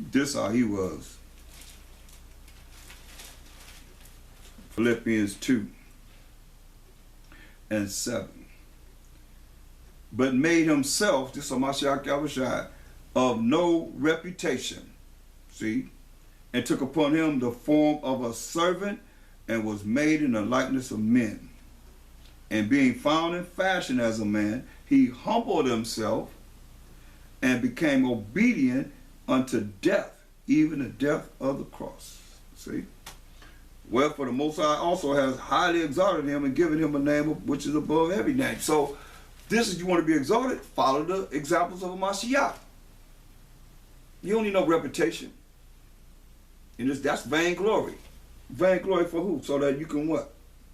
This how he was. Philippians 2:7. But made himself, this is Mashiach Yahushua, of no reputation. See? And took upon him the form of a servant, and was made in the likeness of men. And being found in fashion as a man, he humbled himself and became obedient unto death, even the death of the cross. See? Wherefore the Most High also has highly exalted him and given him a name which is above every name. So this is, you want to be exalted, follow the examples of a Mashiach. You don't need no reputation. And that's vainglory. Vainglory for who? So that you can what?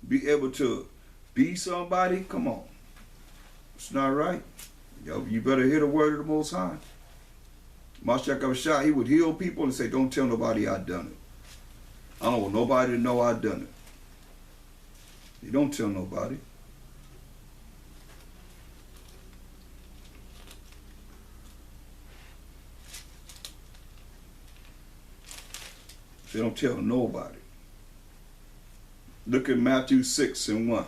Be able to be somebody? Come on. It's not right. Yo, you better hear the word of the Most High. Mashiach Yahushua, he would heal people and say, don't tell nobody I done it. I don't want nobody to know I done it. You don't tell nobody. They don't tell nobody. Look at Matthew 6:1.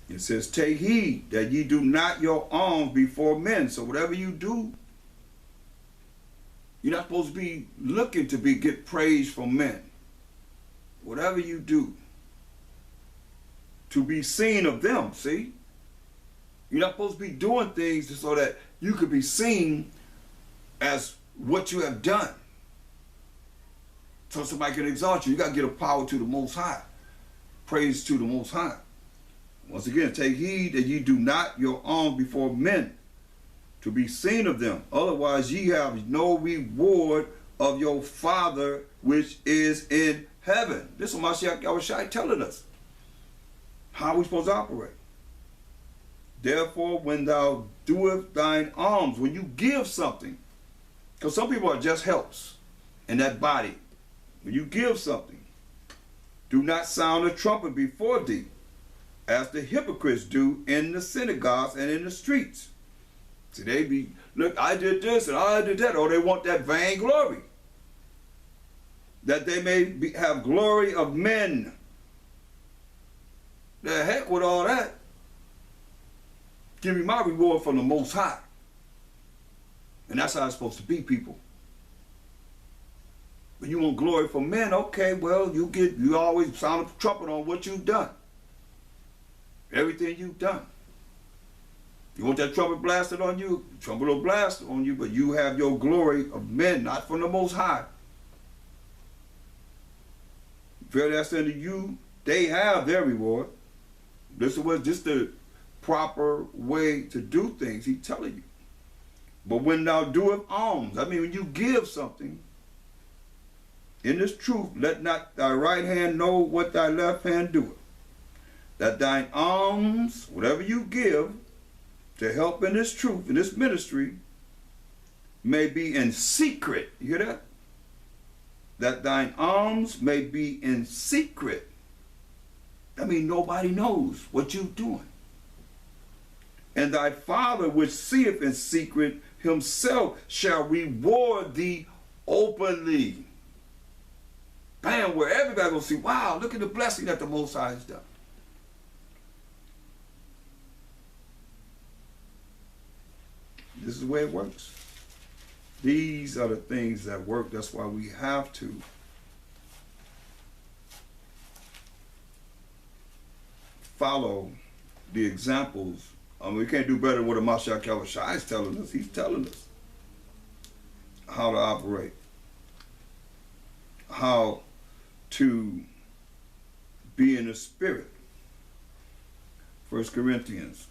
It says, take heed that ye do not your alms before men. So whatever you do, you're not supposed to be looking to get praise from men. Whatever you do, to be seen of them, see? You're not supposed to be doing things so that you could be seen as what you have done. So somebody can exalt you. You got to give a power to the Most High. Praise to the Most High. Once again, take heed that ye do not your alms before men, to be seen of them. Otherwise ye have no reward of your Father which is in heaven. This is what Mashiach Yahushua telling us. How are we supposed to operate? Therefore, when thou doest thine alms, when you give something, because some people are just helps in that body. When you give something, do not sound a trumpet before thee, as the hypocrites do in the synagogues and in the streets. See, they be, look, I did this and I did that, or they want that vainglory, that they may have glory of men. The heck with all that. Give me my reward from the Most High. And that's how it's supposed to be, people. When you want glory from men, okay, well, you always sound a trumpet on what you've done. Everything you've done. You want that trumpet blasted on you? The trumpet will blast on you, but you have your glory of men, not from the Most High. Verily I say unto you, they have their reward. This was just the proper way to do things, he's telling you. But when thou doest alms, I mean when you give something, in this truth, let not thy right hand know what thy left hand doeth. That thine alms, whatever you give to help in this truth, in this ministry, may be in secret. You hear that? That thine alms may be in secret. I mean, nobody knows what you're doing. And thy Father which seeth in secret himself shall reward thee openly. Bam, where everybody gonna see, wow, look at the blessing that the Most High has done. This is the way it works. These are the things that work. That's why we have to follow the examples. I mean, we can't do better than what Mashiach Yahushua is telling us. He's telling us how to operate, how to be in the spirit. 1 Corinthians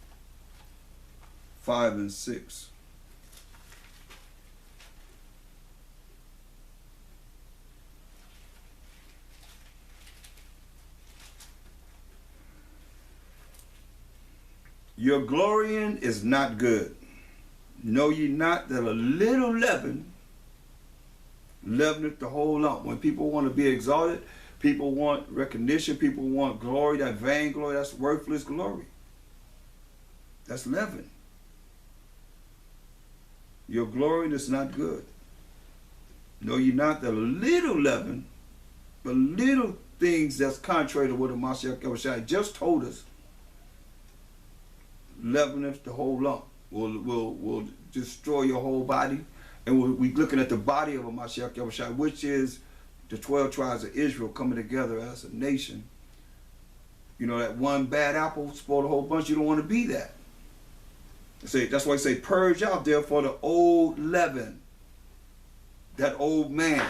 5:6. Your glorying is not good. Know ye not that a little leaven leaveneth the whole lump. When people want to be exalted, people want recognition, people want glory, that vain glory, that's worthless glory. That's leaven. Your glory is not good. No, you're not. The little leaven, the little things that's contrary to what the Mashiach Yahushua just told us, leaveneth the whole lump. Will destroy your whole body. And we're looking at the body of a Mashiach Yahushua, which is the 12 tribes of Israel coming together as a nation. You know, that one bad apple spoiled a whole bunch. You don't want to be that. That's why I say, purge out therefore the old leaven, that old man,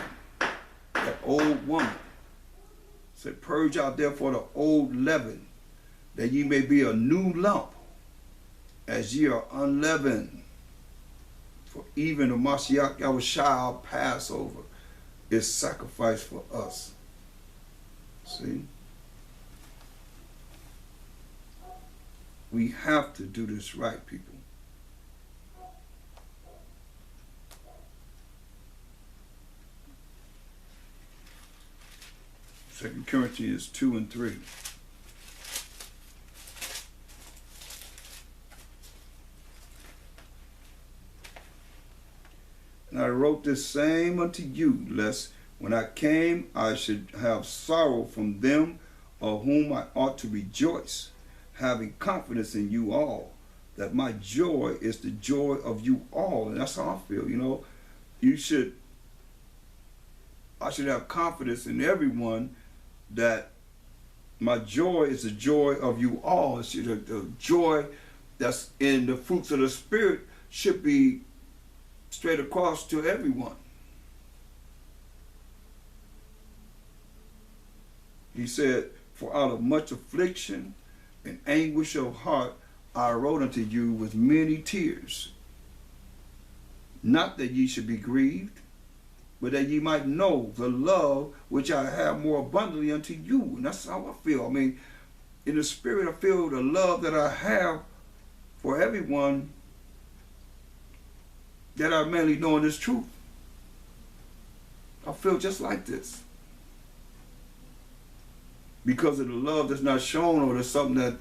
that old woman. Say, purge out therefore the old leaven, that ye may be a new lump, as ye are unleavened. For even the Mashiach Yahushua, our Passover, is sacrificed for us. See? We have to do this right, people. Second Corinthians 2 and 3. And I wrote this same unto you, lest when I came I should have sorrow from them of whom I ought to rejoice, having confidence in you all, that my joy is the joy of you all. And that's how I feel, you know. I should have confidence in everyone that my joy is the joy of you all. The joy that's in the fruits of the Spirit should be straight across to everyone. He said, for out of much affliction and anguish of heart I wrote unto you with many tears, not that ye should be grieved, but that ye might know the love which I have more abundantly unto you. And that's how I feel. I mean, in the Spirit, I feel the love that I have for everyone, that I mainly know in this truth. I feel just like this. Because of the love that's not shown, or there's something that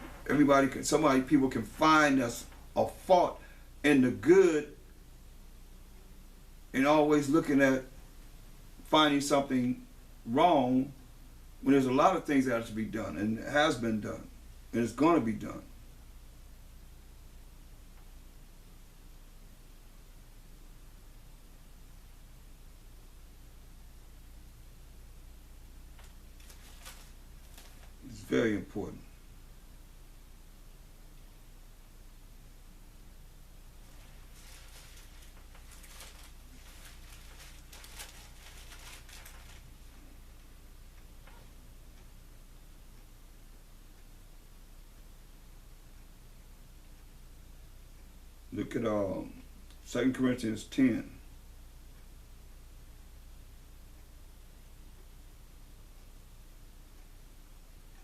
people can find that's a fault in the good, and always looking at finding something wrong when there's a lot of things that have to be done, and it has been done, and it's going to be done. It's very important. Look at 2 Corinthians 10.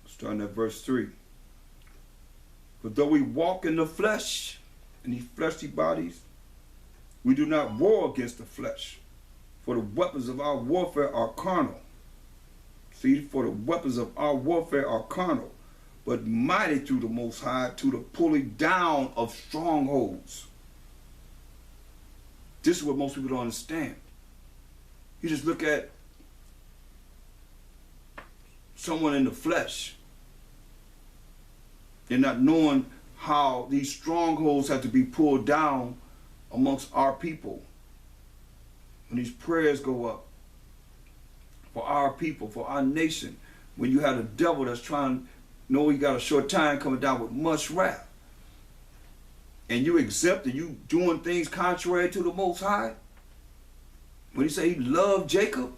Starting at verse 3. But though we walk in the flesh, in these fleshly bodies, we do not war against the flesh. For the weapons of our warfare are carnal. See, for the weapons of our warfare are carnal, but mighty through the Most High to the pulling down of strongholds. This is what most people don't understand. You just look at someone in the flesh and not knowing how these strongholds have to be pulled down amongst our people. When these prayers go up for our people, for our nation, when you have the devil that's trying, know you got a short time coming down with much wrath, and you accept and you doing things contrary to the Most High. When he say he loved Jacob,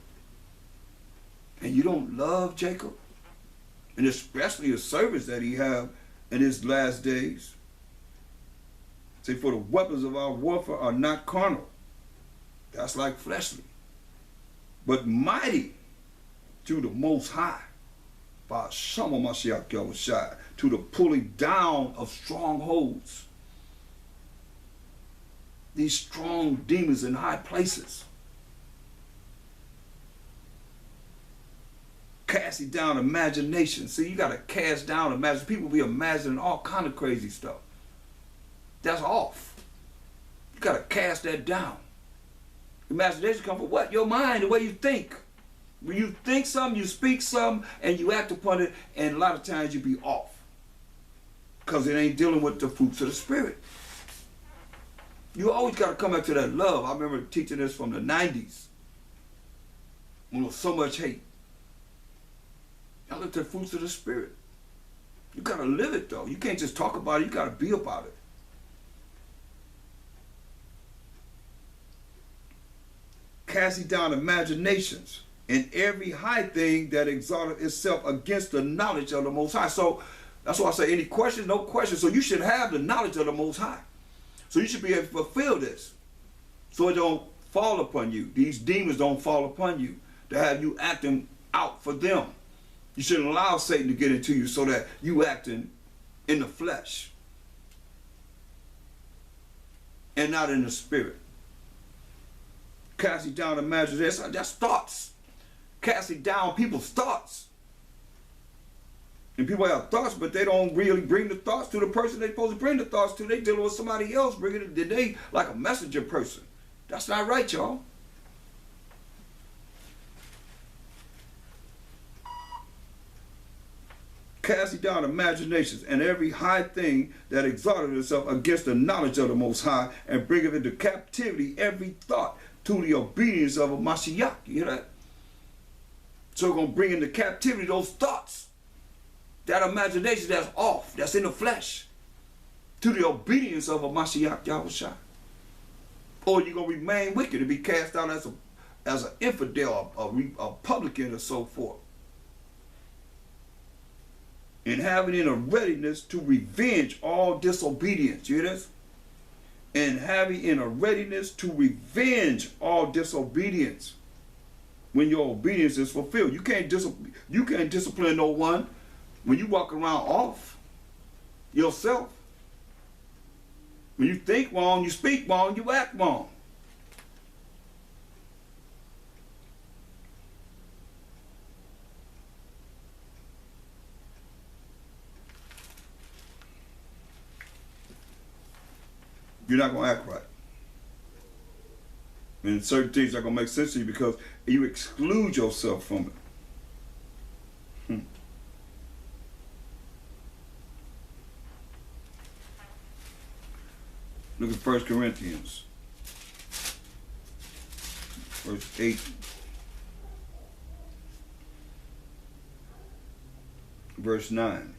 and you don't love Jacob, and especially the service that he have in his last days. Say, for the weapons of our warfare are not carnal. That's like fleshly. But mighty to the Most High, by Shama Mashiach Yahushua, to the pulling down of strongholds. These strong demons in high places. Casting down imagination. See, you got to cast down imagination. People be imagining all kind of crazy stuff. That's off. You got to cast that down. Imagination comes from what? Your mind, the way you think. When you think something, you speak something, and you act upon it, and a lot of times you be off. Because it ain't dealing with the fruits of the Spirit. You always got to come back to that love. I remember teaching this from the 90s. When there was so much hate. I looked at the fruits of the Spirit. You got to live it, though. You can't just talk about it. You got to be about it. Casting down imaginations and every high thing that exalted itself against the knowledge of the Most High. So that's why I say any questions, no questions. So you should have the knowledge of the Most High. So you should be able to fulfill this. So it don't fall upon you. These demons don't fall upon you to have you acting out for them. You shouldn't allow Satan to get into you so that you acting in the flesh and not in the spirit. Casting down imagination, that's thoughts. Casting down people's thoughts. And people have thoughts, but they don't really bring the thoughts to the person they're supposed to bring the thoughts to. They dealing with somebody else, bringing it. They like a messenger person. That's not right, y'all. Casting down imaginations and every high thing that exalted itself against the knowledge of the Most High, and bringeth into captivity every thought to the obedience of a Mashiach. You hear that? So we're going to bring into captivity those thoughts, that imagination that's off, that's in the flesh, to the obedience of a Mashiach Yahushua. Or you're going to remain wicked and be cast out as an infidel, a publican, or so forth. And having in a readiness to revenge all disobedience. You hear this? And having in a readiness to revenge all disobedience when your obedience is fulfilled. You can't discipline no one when you walk around off yourself. When you think wrong, you speak wrong, you act wrong. You're not going to act right. And certain things are going to make sense to you because you exclude yourself from it. Look at 1 Corinthians, verse 8. Verse 9.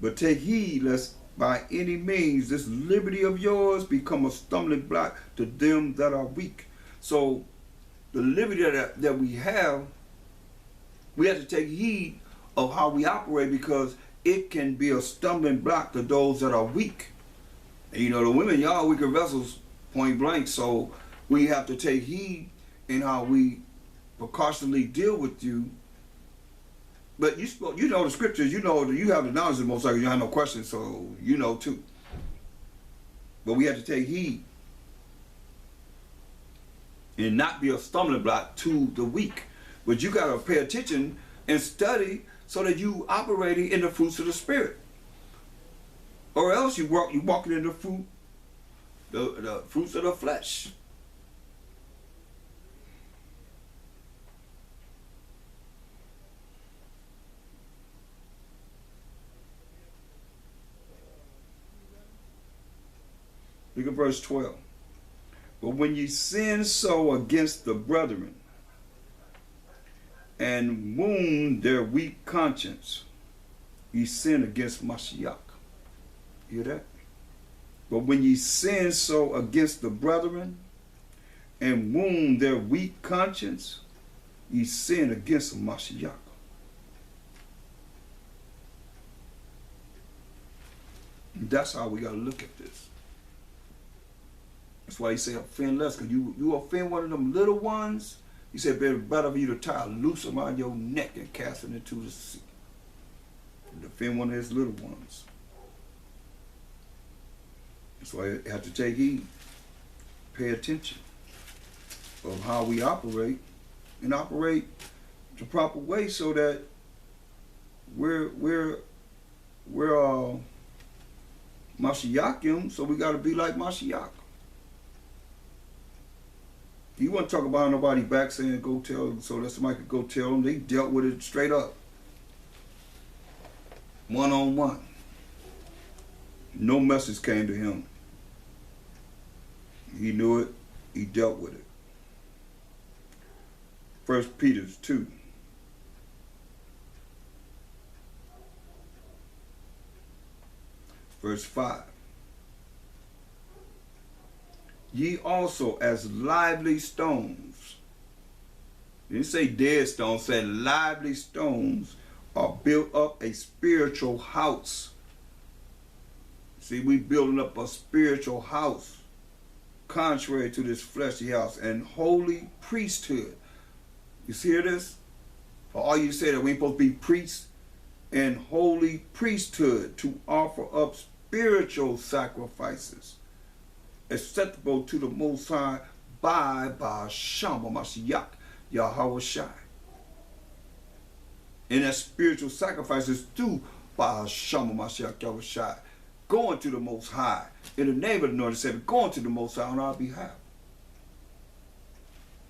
But take heed lest by any means this liberty of yours become a stumbling block to them that are weak. So the liberty that we have to take heed of how we operate, because it can be a stumbling block to those that are weak. And you know, the women, y'all weaker vessels, point blank. So we have to take heed in how we precautionally deal with you. But you know the scriptures, you know, you have the knowledge of the Most High, you have no questions, so you know too. But we have to take heed and not be a stumbling block to the weak. But you got to pay attention and study so that you operating in the fruits of the Spirit. Or else you walking in the fruit, the fruits of the flesh. Look at verse 12. But when ye sin so against the brethren, and wound their weak conscience, ye sin against Mashiach. You hear that? But when ye sin so against the brethren, and wound their weak conscience, ye sin against Mashiach. And that's how we got to look at this. That's why he say offend less, because you offend one of them little ones, he said better for you to tie a noose around your neck and cast it into the sea. And offend one of his little ones. That's why you have to take heed, pay attention of how we operate, and operate the proper way so that we're Mashiachim, so we got to be like Mashiach. He wasn't talking about nobody back saying go tell them, so that somebody could go tell them. They dealt with it straight up, one-on-one. No message came to him. He knew it. He dealt with it. 1 Peter 2. Verse 5. Ye also as lively stones. Didn't say dead stones, said lively stones are built up a spiritual house. See, we building up a spiritual house contrary to this fleshy house, and holy priesthood. You see this? For all you say that we ain't supposed to be priests, and holy priesthood to offer up spiritual sacrifices acceptable to the Most High by Ba'asham Mashiach Yahweh Shai. And that spiritual sacrifices through Ba'asham Mashiach Yahweh Shai, going to the Most High in the name of the Lord, said, going to the Most High on our behalf.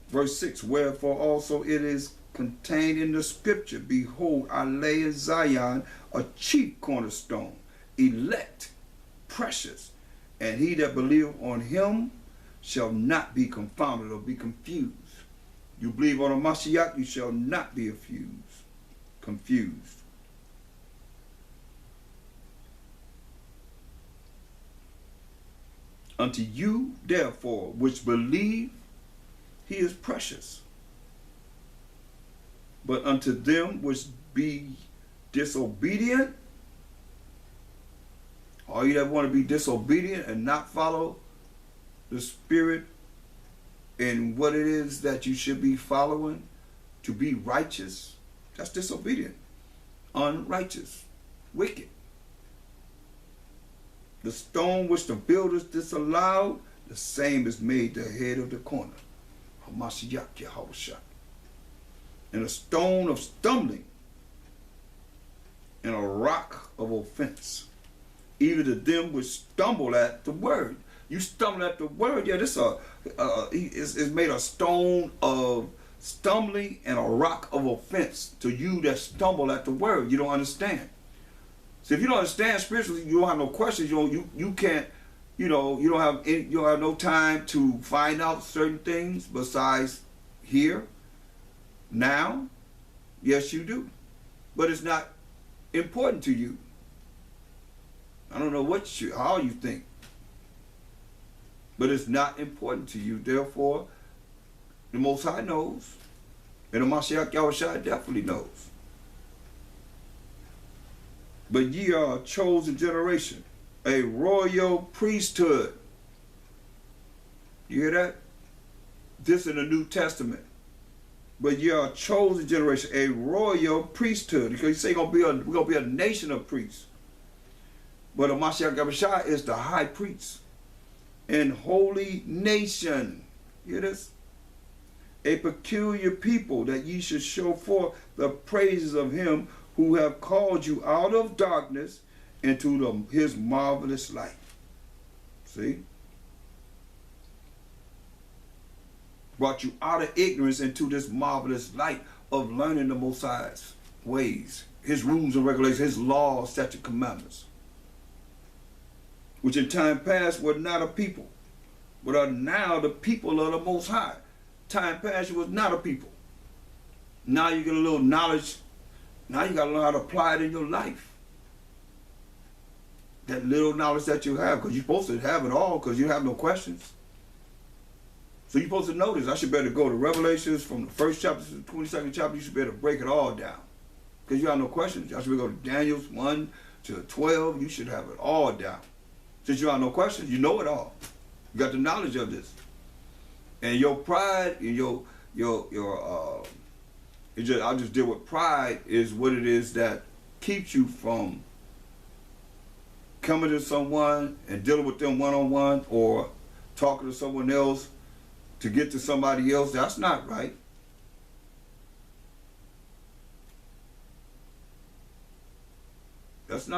Verse 6, wherefore also it is contained in the scripture, behold, I lay in Zion a chief cornerstone, elect, precious, and he that believeth on him shall not be confounded or be confused. You believe on a Mashiach, you shall not be confused. Unto you, therefore, which believe, he is precious. But unto them which be disobedient, all you that want to be disobedient and not follow the Spirit and what it is that you should be following to be righteous, that's disobedient, unrighteous, wicked. The stone which the builders disallowed, the same is made the head of the corner. Mashiach Yahushua. And a stone of stumbling and a rock of offense, even to them which stumble at the word. You stumble at the word, yeah, this is made a stone of stumbling and a rock of offense to you that stumble at the word. You don't understand. So if you don't understand spiritually, you don't have no questions. You can't, you don't have no time to find out certain things besides here, now. Yes, you do, but it's not important to you. I don't know how you think, but it's not important to you. Therefore, the Most High knows, and the Mashiach Yahushua definitely knows. But ye are a chosen generation, a royal priesthood. You hear that? This in the New Testament. But ye are a chosen generation, a royal priesthood. Because you say we're gonna be a nation of priests. But the Mashiach Yahushua is the high priest and holy nation. You hear this? A peculiar people, that ye should show forth the praises of him who have called you out of darkness into his marvelous light. See? Brought you out of ignorance into this marvelous light of learning the Most High's ways, his rules and regulations, his laws, statutes, commandments, which in time past were not a people, but are now the people of the Most High. Time past you was not a people. Now you get a little knowledge. Now you got to learn how to apply it in your life. That little knowledge that you have, because you're supposed to have it all, because you have no questions. So you're supposed to know this. I should better go to Revelations from the 1st chapter to the 22nd chapter. You should better break it all down, because you have no questions. I should go to Daniel 1 to 12. You should have it all down. Since you have no questions, you know it all. You got the knowledge of this. And your pride and I'll just deal with pride, is what it is that keeps you from coming to someone and dealing with them one-on-one, or talking to someone else to get to somebody else. That's not right. That's not